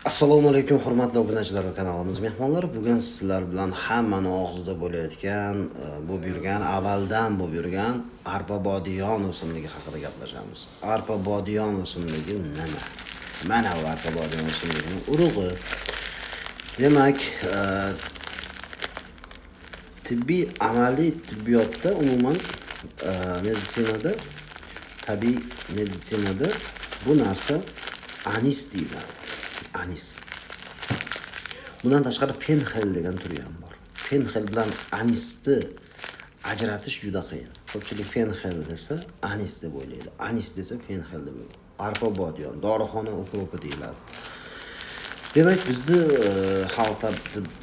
Assalomu alaykum hurmatli obunachilar va kanalimiz mehmonlari. Bugun sizlar bilan hammani og'zida bo'layotgan, bu yurgan avvaldan bu yurgan arpa bodiyon o'simligi haqida gaplashamiz. Arpa bodiyon o'simligi nima? Mana bu arpa bodiyon o'simligining urug'i. Demak, tibbiy amaliy tibbiyotda umuman meditsinada, tabiiy meditsinada bu narsa anis deyiladi. Anis. Bundan tashqari fenxel degan turi ham bor. Fenxel bilan anisni ajratish juda qiyin. Ko'pchilik fenxel desa anis deb o'ylaydi. Anis desa fenxel deb o'ylaydi. Arpa bodiyon, dorixona ukropi deyiladi. Demak, bizda xalq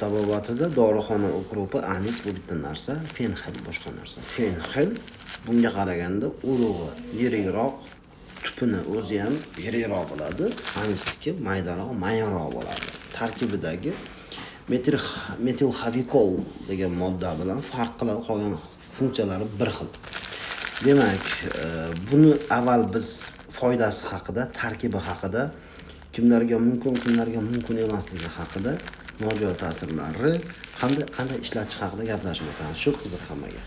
tabobatida dorixona ukropi anis bu bitta narsa, fenxel boshqa narsa. Fenxel bunga qaraganda urug'i yirikroq, tupini o'zi ham yirikroq bo'ladi. Anisniki maydaroq, mayinroq bo'ladi. Tarkibidagi metilxavikol degan modda bilan farq qiladi, qolgan funksiyalari bir xil. Demak, buni avval biz foydasi haqida, tarkibi haqida, kimlarga mumkin emasligi haqida, nojo'ya ta'sirlari hamda qanday ishlatish haqida gaplashib o'tamiz. Shu qiziq hammaga.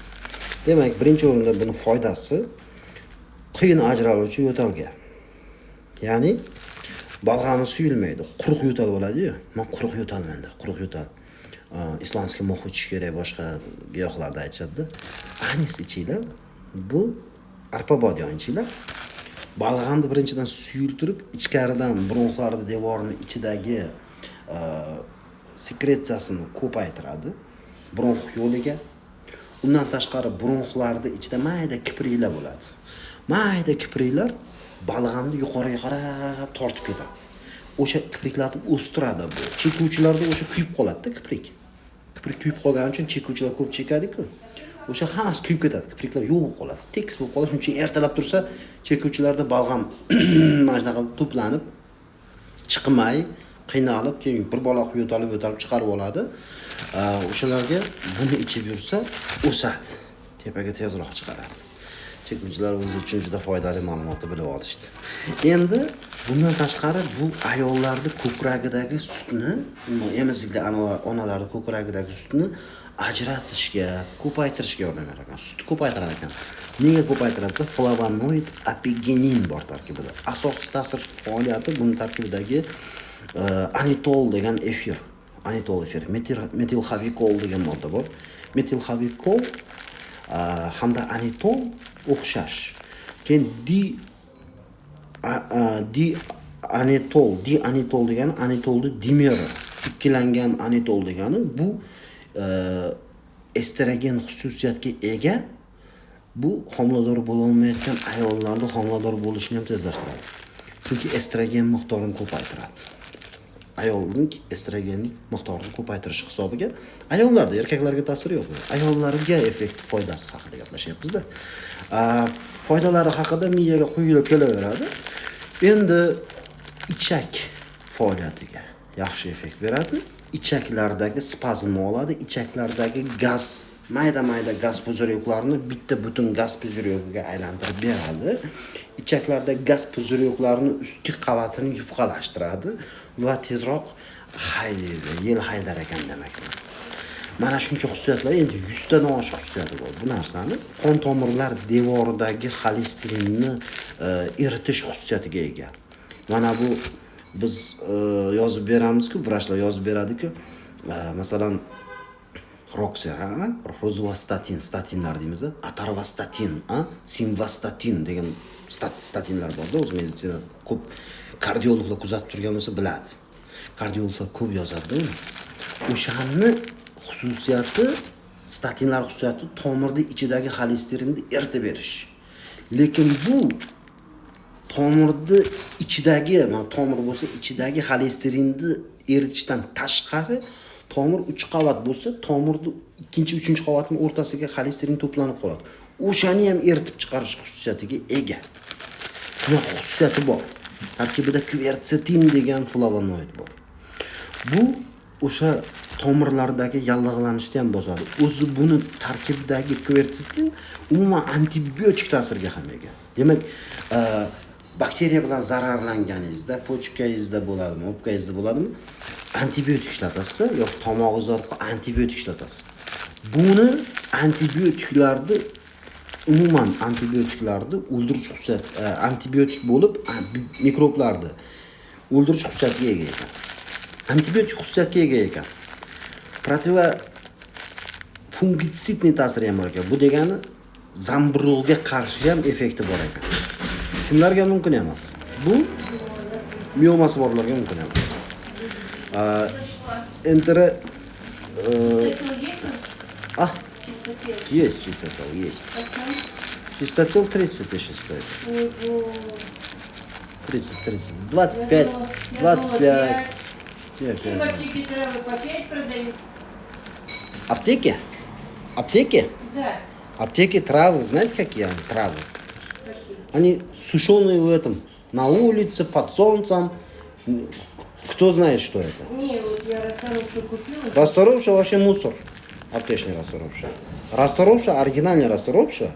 Demak, birinchi o'rinda buni foydasi qiyin ajraluvchi yo'talga. Ya'ni balg'ami suyulmaydi. Quruq yo'tal bo'ladi-yu. Men quruq yo'talmanda, quruq yo'tal. Islandskiy mox ichish kerak, boshqa giyohlarda aytishadi. Anis ichinglar, bu arpa bodiyon ichinglar. Balg'amni birinchidan suyultirib, ichkaridan bronxlarning devorini ichidagi sekretsiyasini ko'paytiradi. Bronx yo'liga. Undan tashqari bronxlarda ichida mayda kipriklar bo'ladi. Mayda kipriklar balg'amni yuqoriga qarab tortib ketadi. O'sha kipriklarni o'stiradi bu. Chekuvchilarda o'sha kuyib qoladi-da kiprik. Kiprik kuyib qolgani uchun chekuvchilar ko'p chekadi-ku. O'sha hammasi kuyib ketadi. Kipriklar yo'q bo'lib qoladi. Tekis bo'lib qoladi. Shuncha ertalab tursa, chekuvchilarda balg'am mana shunaqa to'planib, chiqmay, qiynalib, keyin bir baloq yo'talib chiqarib oladi. O'shalarga buni ichib yursa, o'sadi. Tepaga tezroq chiqaradi. Chekuvchilar o'zi uchun juda foydali ma'lumotni bilib olishdi. Endi bundan tashqari bu ayollarning ko'kragidagi sutni, emizikli onalarning ko'kragidagi sutni ajratishga, ko'paytirishga yordam berar ekan. Sutni ko'paytirar ekan. Nega ko'paytiradi? Flavonoid apigenin bor tarkibida. Asosiy ta'sir faoliyati buning tarkibidagi anitol degan efir. Anitol efir, metilxavikol degan modda bor. Metilxavikol hamda anitol o'xshash. Keyin dianitol degani anitolni dimeri, ikkilangan anitol degani bu estrogen xususiyatga ega. Bu homilador bo'la olmayotgan ayollarda homilador bo'lishni ham tezlashtiradi. Chunki estrogen miqdorini ko'paytiradi. Ayolning estrogenlik miqdorini ko'paytirish hisobiga ayollarda, erkaklarga ta'siri yo'q. Ayollarga effektiv foydasi haqida gaplashyapmiz-da. Foydalari haqida miyaga quyilib kelaveradi. Endi ichak faoliyatiga yaxshi effekt beradi. Ichaklardagi spazmni oladi, ichaklardagi gaz, mayda gaz puzuryoklarni bitta butun gaz puzuryokiga aylantirib beradi. Ichaklarda gaz puzuryoklarni ustki qavatini yupqalashtiradi va tezroq haydaydi, yel haydar ekan demak. Mana shuncha xususiyatlar, endi 100 tadan oshiq xususiyati bor bu narsani. Qon tomirlar devoridagi xolesterinni eritish xususiyatiga ega. Mana bu biz yozib beramiz-ku, vrachlar yozib beradi-ku, masalan Roxer, rozuvastatin, statinlar deymiz, atarvastatin, simvastatin degan statinlar bor-da, o'z meditsinada ko'p kardiologlar kuzatib turgan bo'lsa biladi. Kardiologlar ko'p yozadi uni. O'shanni xususiyati, statinlar xususiyati tomirning ichidagi xolesterinni eritib berish. Lekin bu tomirning ichidagi, mana tomir bo'lsa, ichidagi xolesterinni eritishdan tashqari tomir 3 qavat bo'lsa, tomirning 2-3 qavatning o'rtasiga xolesterin to'planib qoladi. O'shani ham eritib chiqarish xususiyatiga ega. Buni xususiyati bor. Tarkibida kversetin degan flavonoid bor. Bu o'sha tomirlardagi yallig'lanishni ham bosadi. O'zi buni tarkibidagi kversetin umuman antibiotik ta'siriga ham ega. Demak, bakteriya bilan zararlanganingizda, pochkangizda bo'ladimi, o'pkangizda bo'ladimi, antibiotik ishlatasiz yoki tomog'ingiz orqali antibiotik ishlatasiz. Buni antibiotiklarni umuman antibiotiklarni o'ldirish xususiyat, antibiotik bo'lib mikroblarni o'ldirish xususiyatiga ega ekan. Antibiotik xususiyatga ega ekan. Protiva fungitsidniy ta'siri ham bor ekan. Bu degani zamburug'ga qarshi ham effekti bor ekan. Kimlarga mumkin emas? Bu miomasi borlarga mumkin emas. Entere есть чистотел, есть. Чистотел 30 тысяч стоит. 30, 25, 25. Нет, В аптеке травы по 5 продают? Аптеки? Аптеки? Да. Аптеки травы, знаете какие они травы? Какие? Они сушеные в этом, на улице, под солнцем. Кто знает, что это? Не, вот я расторопшую купила. Расторопша вообще мусор. Аптечный расторопша. Расторопша, оригинальный расторопша,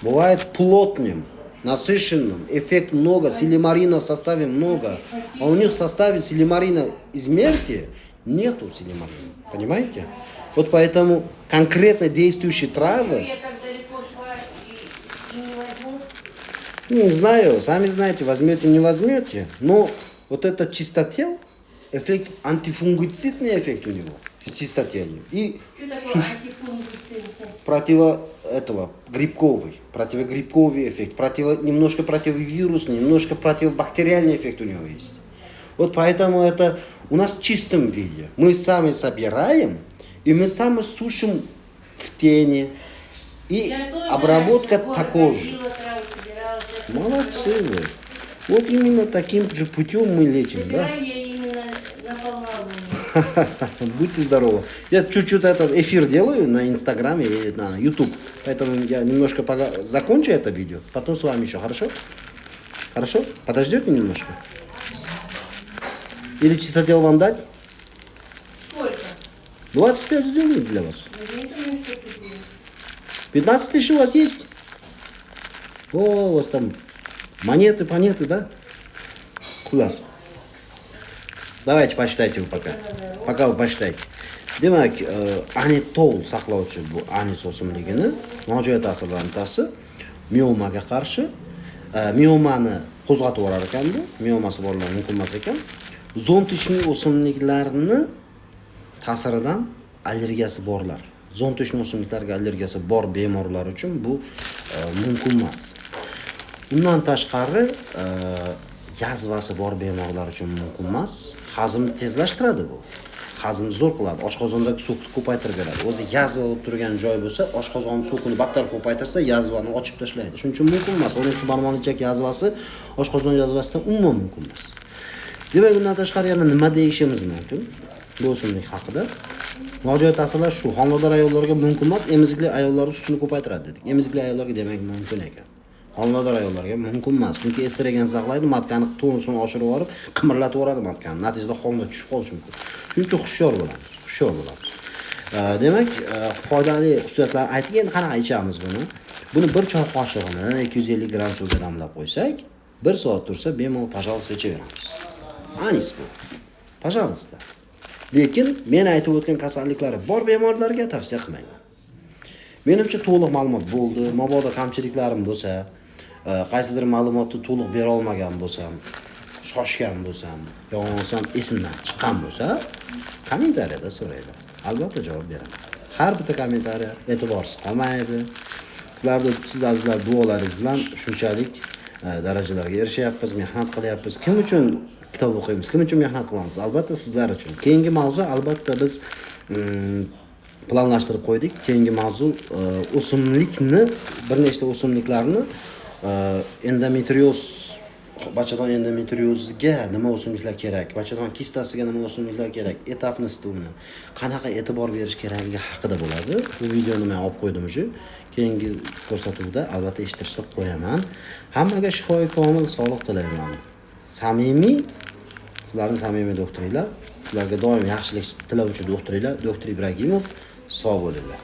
бывает плотным, насыщенным. Эффект много, силимарина в составе много. А у них в составе силимарина из мерки нету силимарина. Понимаете? Вот поэтому конкретно действующие травы... Я так далеко шла и не возьму. Не знаю, сами знаете, возьмете, не возьмете. Но вот этот чистотел, эффект, антифунгицидный эффект у него. Чистотелью. И Что такое антифунгицид? Противогрибковый эффект, немножко противовирусный, немножко противобактериальный эффект у него есть. Вот поэтому это у нас в чистом виде. Мы сами собираем, и мы сами сушим в тени. И обработка такой же. Молодцы вы. Вот именно таким же путем мы лечим, да? Собираю я именно на полнолуние. Будьте здоровы. Я чуть-чуть этот эфир делаю на Инстаграме и на YouTube. Поэтому я немножко закончу это видео. Потом с вами еще, хорошо? Хорошо? Подождете немножко? Или чистотел вам дать? Сколько? 25 сделаю для вас. Я не думаю, что ты будешь. 15 тысяч у вас есть? О, у вас там монеты, да? Класс. Давайте почитайте вы пока. Пока вы почитайте. Demak, anitol saqlovchi bu anis o'simligini nojo'ya ta'sirlardan bittasi miomaga qarshi miomani qo'zg'atib yuborar ekan bu. Miomasi borlar mumkin emas ekan. Zontishli o'simliklarni ta'siridan allergiyasi borlar. Zontishli o'simliklarga allergiyasi bor bemorlar uchun bu mumkin emas. Undan tashqari yazvasi bor bemorlar uchun mumkin emas. Hazmni tezlashtiradi bu. Hazmni zo'r qiladi. Oshqozondagi so'kni ko'paytirib beradi. O'zi yazva bo'lib turgan joy bo'lsa, oshqozon so'kini battar ko'paytirsa, yazvani ochib tashlaydi. Shuning uchun mumkin emas. 12 ichak yazvasi oshqozon yazvasidan umuman mumkin emas. Demak, undan tashqari yana nima deyishimiz mumkin bu o'simlik haqida? Nojo'ya ta'sirlar shu. Homilador ayollarga mumkin emas, emizikli ayollar sutini ko'paytiradi dedik. Emizikli ayollarga demak mumkin ekan. Homilador ayollarga mumkin emas. Chunki estrogen saqlaydi, matkani tonusini oshirib yuborib, qimirlatib yuboradi matkani. Natijada homila tushib qolishi mumkin. Shuning uchun hushyor bo'lamiz. Demak, foydali xususiyatlarni aytdik. Endi qanaqa ichamiz buni? Buni bir choy qoshig'ini 250 gram suvga damlab qo'ysak, 1 soat tursa, bemalol, пожалуйста, ichaveramiz. Anis bu. Пожалуйста. Lekin men aytib o'tgan kasalliklari bor bemorlarga tavsiya qilmayman. Menimcha to'liq ma'lumot bo'ldi. Mabodo kamchiliklarim bo'lsa, qaysidir ma'lumotni to'liq bera olmagan bo'lsam, shoshgan bo'lsam, yo'qolsam esimdan chiqqan bo'lsa, kommentariyada so'raydi. Albatta javob beraman. Har bitta kommentariya e'tiborsiz qolmaydi. Siz azizlar duolaringiz bilan shunchalik darajalarga erishyapmiz, mehnat qilyapmiz. Kim uchun kitob o'qiymiz, kim uchun mehnat qilamiz? Albatta sizlar uchun. Keyingi mavzu albatta biz planlashtirib qo'ydik. Keyingi mavzu o'simlikni, bir nechta o'simliklarni endometrioz, bachadon endometrioziga nima o'simliklar kerak, bachadon kistasiga nima o'simliklar kerak, etapnisi uni qanaqa e'tibor berish kerakligi haqida bo'ladi. Bu videoni men olib qo'ydim shu. Keyingi ko'rsatuvda albatta eshittirishni qo'yaman. Hammaga shifoy komil sog'liq tilayman. Samimiy, sizlarning samimiy doktoringlar, sizlarga doim yaxshilik tilovchi doktoringlar, doktor Ibragimov, sog' bo'linglar.